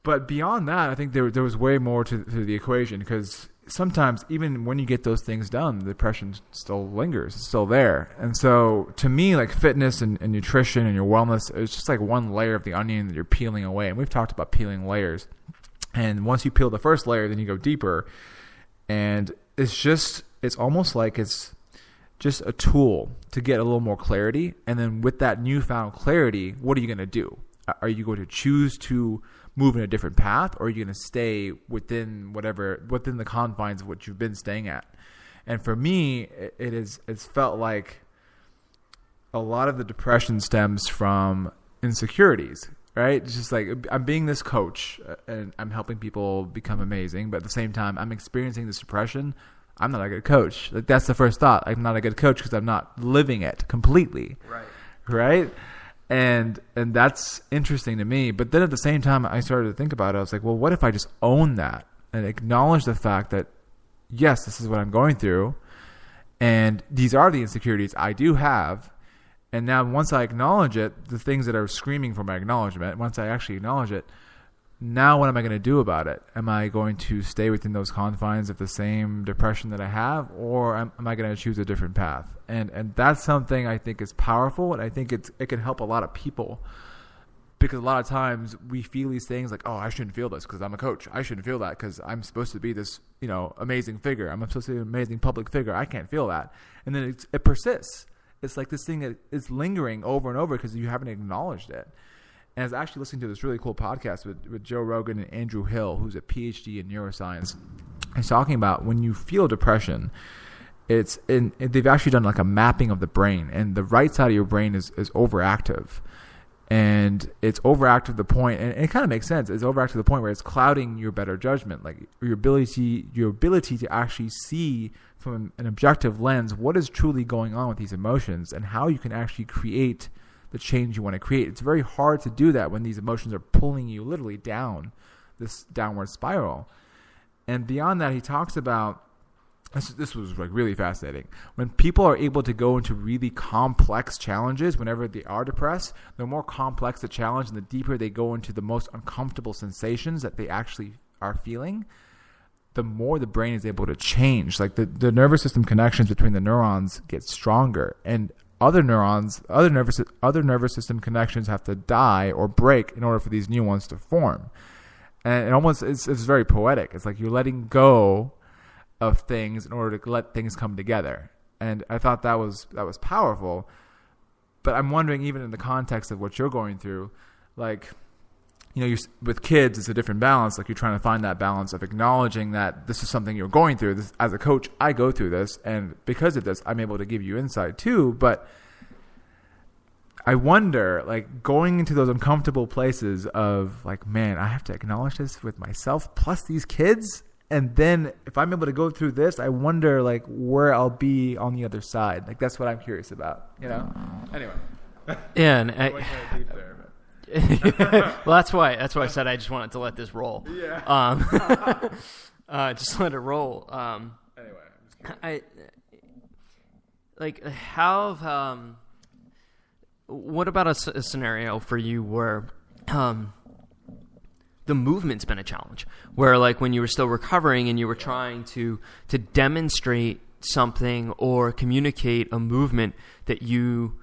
But beyond that, I think there was way more to the equation, because sometimes even when you get those things done, the depression still lingers. It's still there. And so to me, like fitness and nutrition and your wellness, it's just like one layer of the onion that you're peeling away. And we've talked about peeling layers. And once you peel the first layer, then you go deeper. And it's almost like it's just a tool to get a little more clarity. And then with that newfound clarity, what are you going to do? Are you going to choose to move in a different path, or are you going to stay within the confines of what you've been staying at? And for me, it's felt like a lot of the depression stems from insecurities, right? It's just like, I'm being this coach and I'm helping people become amazing, but at the same time, I'm experiencing this depression. I'm not a good coach. Like, that's the first thought. I'm not a good coach because I'm not living it completely. Right? And that's interesting to me. But then at the same time, I started to think about it. I was like, well, what if I just own that and acknowledge the fact that, yes, this is what I'm going through, and these are the insecurities I do have. And now once I acknowledge it, the things that are screaming for my acknowledgement, once I actually acknowledge it, now what am I going to do about it? Am I going to stay within those confines of the same depression that I have, or am I going to choose a different path? And that's something I think is powerful, and I think it can help a lot of people, because a lot of times we feel these things like, oh, I shouldn't feel this because I'm a coach. I shouldn't feel that because I'm supposed to be this, amazing figure. I'm supposed to be an amazing public figure. I can't feel that. And then it persists. It's like this thing that is lingering over and over because you haven't acknowledged it. And I was actually listening to this really cool podcast with Joe Rogan and Andrew Hill, who's a PhD in neuroscience. He's talking about when you feel depression, they've actually done like a mapping of the brain, and the right side of your brain is overactive. And it's overactive to the point, and it kind of makes sense. It's overactive to the point where it's clouding your better judgment, like your ability to actually see from an objective lens what is truly going on with these emotions and how you can actually create the change you want to create. It's very hard to do that when these emotions are pulling you literally down this downward spiral. And beyond that, he talks about, this was like really fascinating. When people are able to go into really complex challenges, whenever they are depressed, the more complex the challenge and the deeper they go into the most uncomfortable sensations that they actually are feeling, the more the brain is able to change. Like the nervous system connections between the neurons get stronger, and other nervous system connections have to die or break in order for these new ones to form. And it's very poetic. It's like you're letting go of things in order to let things come together. And I thought that was powerful. But I'm wondering, even in the context of what you're going through, like, with kids, it's a different balance. Like, you're trying to find that balance of acknowledging that this is something you're going through. This, as a coach, I go through this, and because of this, I'm able to give you insight too. But I wonder, like, going into those uncomfortable places of like, man, I have to acknowledge this with myself plus these kids. And then if I'm able to go through this, I wonder like where I'll be on the other side. Like, that's what I'm curious about, Anyway. Yeah, and well, that's why I said I just wanted to let this roll. Yeah. Just let it roll. Anyway, what about a scenario for you where the movement's been a challenge, where like when you were still recovering and you were trying to demonstrate something or communicate a movement that you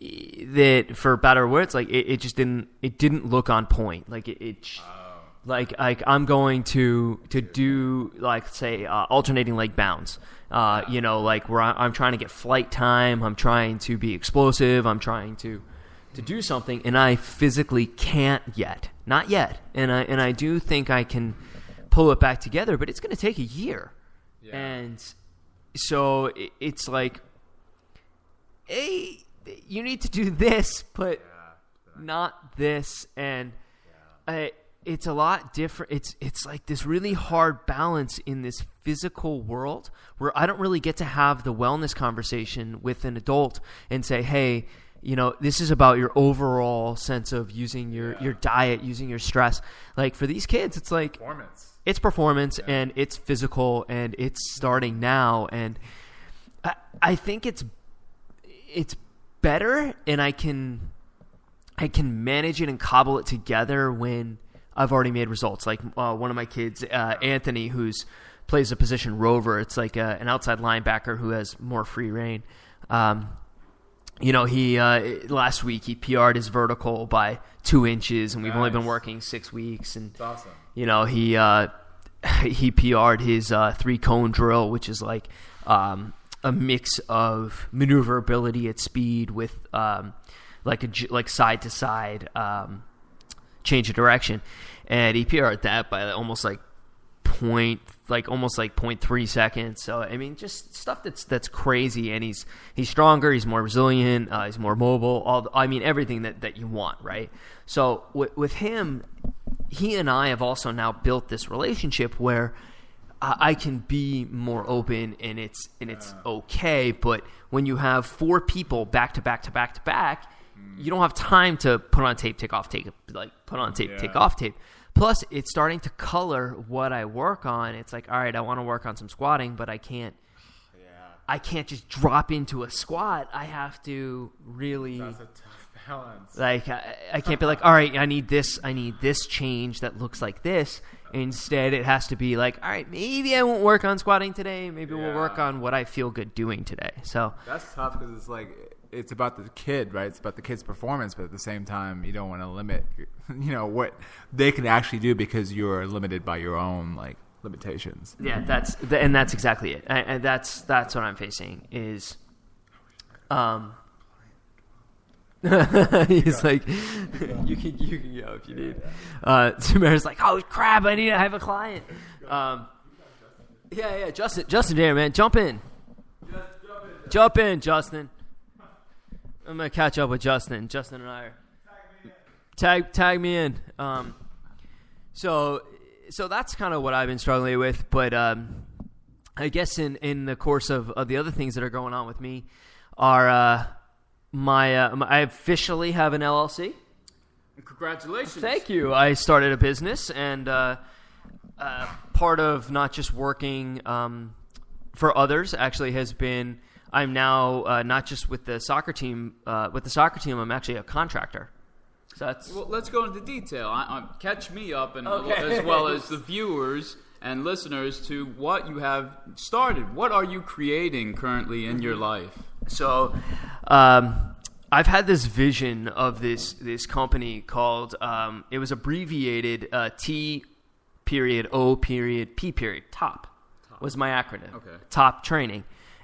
that, for better words, like it just didn't look on point. Like like I'm going to do, like, say alternating leg bounds, like where I'm trying to get flight time, I'm trying to be explosive, I'm trying to do something, and I physically can't not yet, and I do think I can pull it back together, but it's going to take a year. Yeah. And so it's like, hey, you need to do this, but not this, and it's a lot different. It's like this really hard balance in this physical world where I don't really get to have the wellness conversation with an adult and say, hey, this is about your overall sense of using your diet, using your stress. Like, for these kids, it's like performance and it's physical, and it's starting now. And I think it's better, and I can I can manage it and cobble it together when I've already made results. Like one of my kids, Anthony, plays a position rover. It's like an outside linebacker who has more free reign. He last week he PR'd his vertical by 2 inches, and we've only been working 6 weeks. And that's awesome. He PR'd his 3-cone drill, which is like a mix of maneuverability at speed with like side to side change of direction, and he PR'd that by almost like 0.3 seconds. So I mean, just stuff that's crazy. And he's stronger, he's more resilient, he's more mobile. Everything that you want, right? So with him, he and I have also now built this relationship where I can be more open, and it's okay. But when you have 4 people back to back to back to back, you don't have time to put on tape, take off tape, put on tape, take off tape. Plus, it's starting to color what I work on. It's like, all right, I want to work on some squatting, but I can't just drop into a squat. I have to really. That's a tough balance. Like I can't be like, all right, I need this change that looks like this. Instead, it has to be like, all right, maybe I won't work on squatting today. Maybe we'll work on what I feel good doing today. So that's tough because it's like it's about the kid, right? It's about the kid's performance, but at the same time, you don't want to limit, what they can actually do because you're limited by your own limitations. Yeah, that's exactly it, and that's what I'm facing is, he's like, you can go if you need. Sumair's like, oh crap, I have a client. Justin there, man, jump in, Justin. I'm gonna catch up with Justin. Justin and I are tag me in. So that's kind of what I've been struggling with. But I guess in the course of the other things that are going on with me are I officially have an LLC. Congratulations! Thank you. I started a business, and part of not just working for others actually has been. I'm now not just with the soccer team. I'm actually a contractor. So that's. Well, let's go into detail. Catch me up, and as well as the viewers and listeners, to what you have started. What are you creating currently in your life? So, I've had this vision of this company called. It was abbreviated T.O.P. Top was my acronym. Okay. Top Training.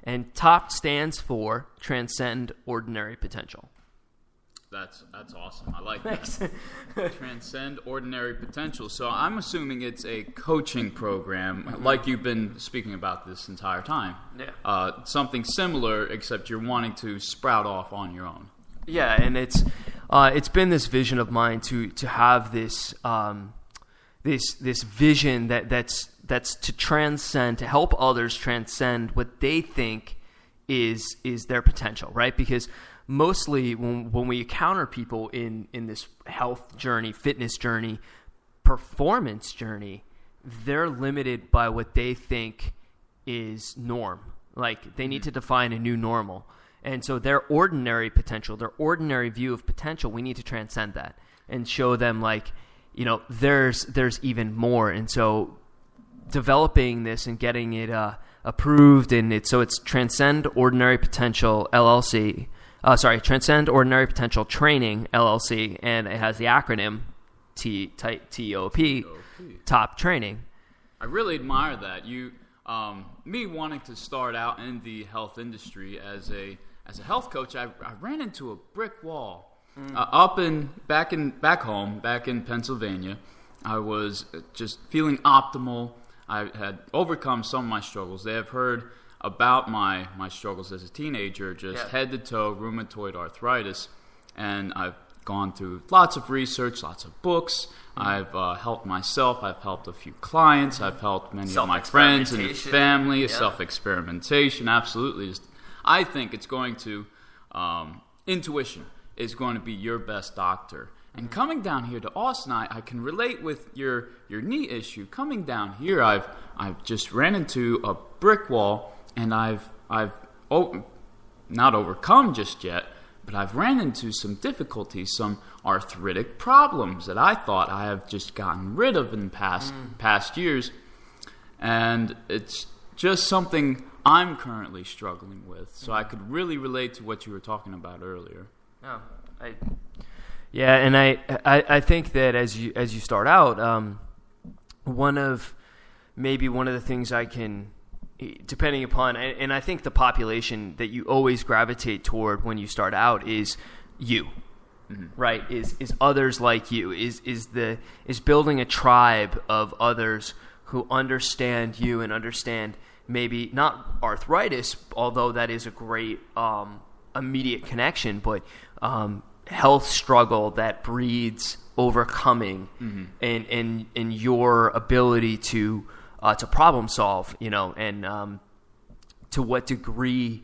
And TOP stands for Transcend Ordinary Potential. That's awesome. I like that. Transcend Ordinary Potential. So I'm assuming it's a coaching program, like you've been speaking about this entire time. Yeah. Something similar, except you're wanting to sprout off on your own. Yeah, and it's been this vision of mine to have this this vision that's to transcend, to help others transcend what they think is their potential, right? Because mostly when we encounter people in this health journey, fitness journey, performance journey, they're limited by what they think is norm. Like they need to define a new normal. And so their ordinary potential, their ordinary view of potential, we need to transcend that and show them there's even more. And so developing this and getting it approved, and it's Transcend Ordinary Potential LLC. Transcend Ordinary Potential Training LLC, and it has the acronym TOP, Top Training. I really admire that. Me wanting to start out in the health industry as a health coach, I ran into a brick wall. Back home in Pennsylvania. I was just feeling optimal. I had overcome some of my struggles. They have heard about my struggles as a teenager, head to toe rheumatoid arthritis, and I've gone through lots of research, lots of books. I've helped myself. I've helped a few clients. I've helped many of my friends and family. Yeah. Self-experimentation, absolutely. I think it's going to intuition is going to be your best doctor. And coming down here to Austin, I can relate with your knee issue. Coming down here, I've just ran into a brick wall, and I've not overcome just yet, but I've ran into some difficulties, some arthritic problems that I thought I have just gotten rid of in past years, and it's just something I'm currently struggling with. So I could really relate to what you were talking about earlier. Oh, and I think that as you start out, one of the things I can, depending upon, and I think the population that you always gravitate toward when you start out is you, right? Is others like you? Is building a tribe of others who understand you and understand maybe not arthritis, although that is a great immediate connection, but health struggle that breeds overcoming and your ability to problem solve, and to what degree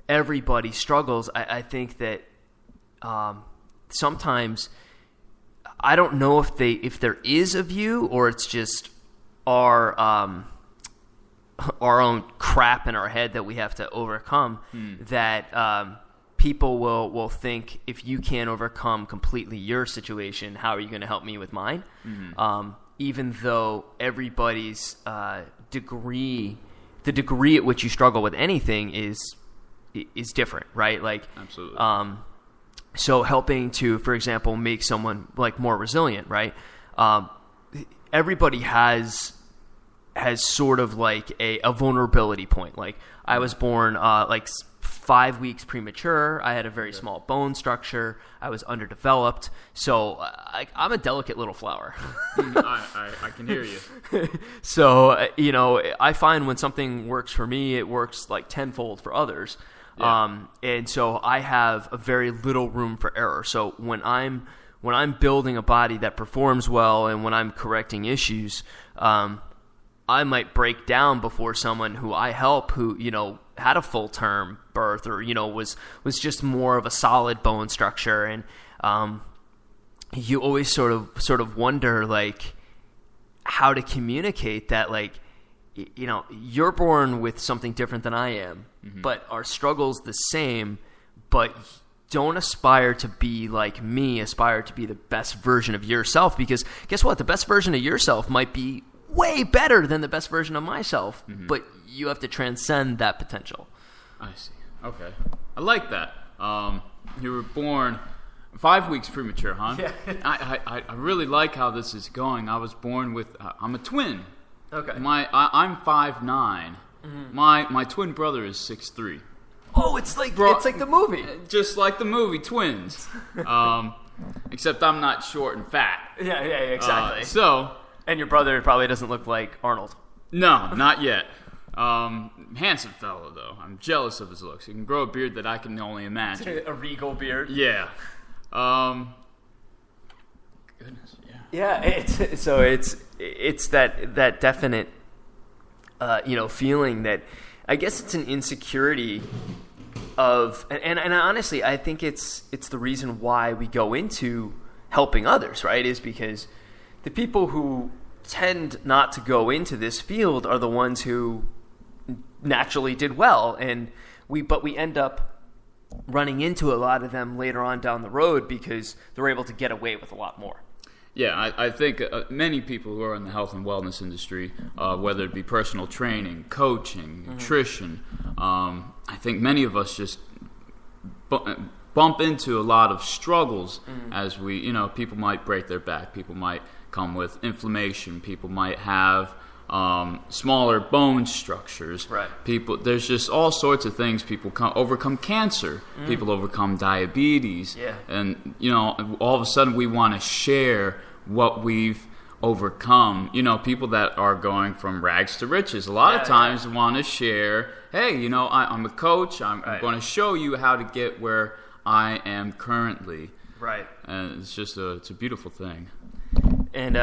everybody struggles. I think that sometimes I don't know if there is a view, or it's just our own crap in our head that we have to overcome, that people will think, if you can't overcome completely your situation, how are you going to help me with mine? Even though everybody's degree at which you struggle with anything is different, right? Like, absolutely. So helping to, for example, make someone like more resilient, right? Everybody has sort of like a vulnerability point. Like, I was born like 5 weeks premature. I had a very small bone structure. I was underdeveloped. So I'm a delicate little flower. I can hear you. So, I find when something works for me, it works like tenfold for others. Yeah. And so I have a very little room for error. So when I'm building a body that performs well, and when I'm correcting issues, I might break down before someone who I help, who, had a full-term birth, or, was just more of a solid bone structure. And you always sort of wonder, like, how to communicate that, like, you're born with something different than I am, but our struggle's the same, but don't aspire to be like me, aspire to be the best version of yourself, because guess what? The best version of yourself might be way better than the best version of myself, but you have to transcend that potential. I see. Okay. I like that. You were born 5 weeks premature, huh? Yeah. I really like how this is going. I was born with, I'm a twin. Okay. I'm 5'9". My twin brother is 6'3". Oh, it's like the movie. Just like the movie Twins. Except I'm not short and fat. Yeah, exactly. And your brother probably doesn't look like Arnold. No, not yet. Handsome fellow, though. I'm jealous of his looks. He can grow a beard that I can only imagine. A regal beard. Yeah. Goodness, yeah. Yeah, it's that definite, feeling that, I guess it's an insecurity of, and honestly, I think it's the reason why we go into helping others, right? Is because the people who tend not to go into this field are the ones who naturally did well, but we end up running into a lot of them later on down the road because they're able to get away with a lot more. Yeah, I think many people who are in the health and wellness industry, whether it be personal training, coaching, nutrition, I think many of us just bump into a lot of struggles as we, people might break their back, people might come with inflammation, people might have smaller bone structures. Right. There's just all sorts of things. People overcome cancer. People overcome diabetes. Yeah. And, all of a sudden we want to share what we've overcome. People that are going from rags to riches, a lot of times want to share, hey, I'm a coach. I'm going to show you how to get where I am currently. Right. And it's just it's a beautiful thing. And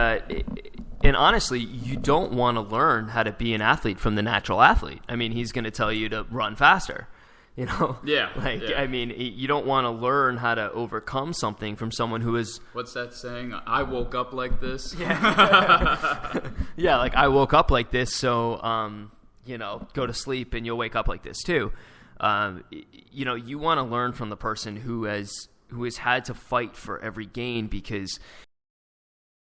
honestly, you don't want to learn how to be an athlete from the natural athlete. I mean, he's going to tell you to run faster, Yeah. I mean, you don't want to learn how to overcome something from someone who is... What's that saying? I woke up like this? Yeah. Yeah, like I woke up like this, so, go to sleep and you'll wake up like this too. you want to learn from the person who has had to fight for every gain, because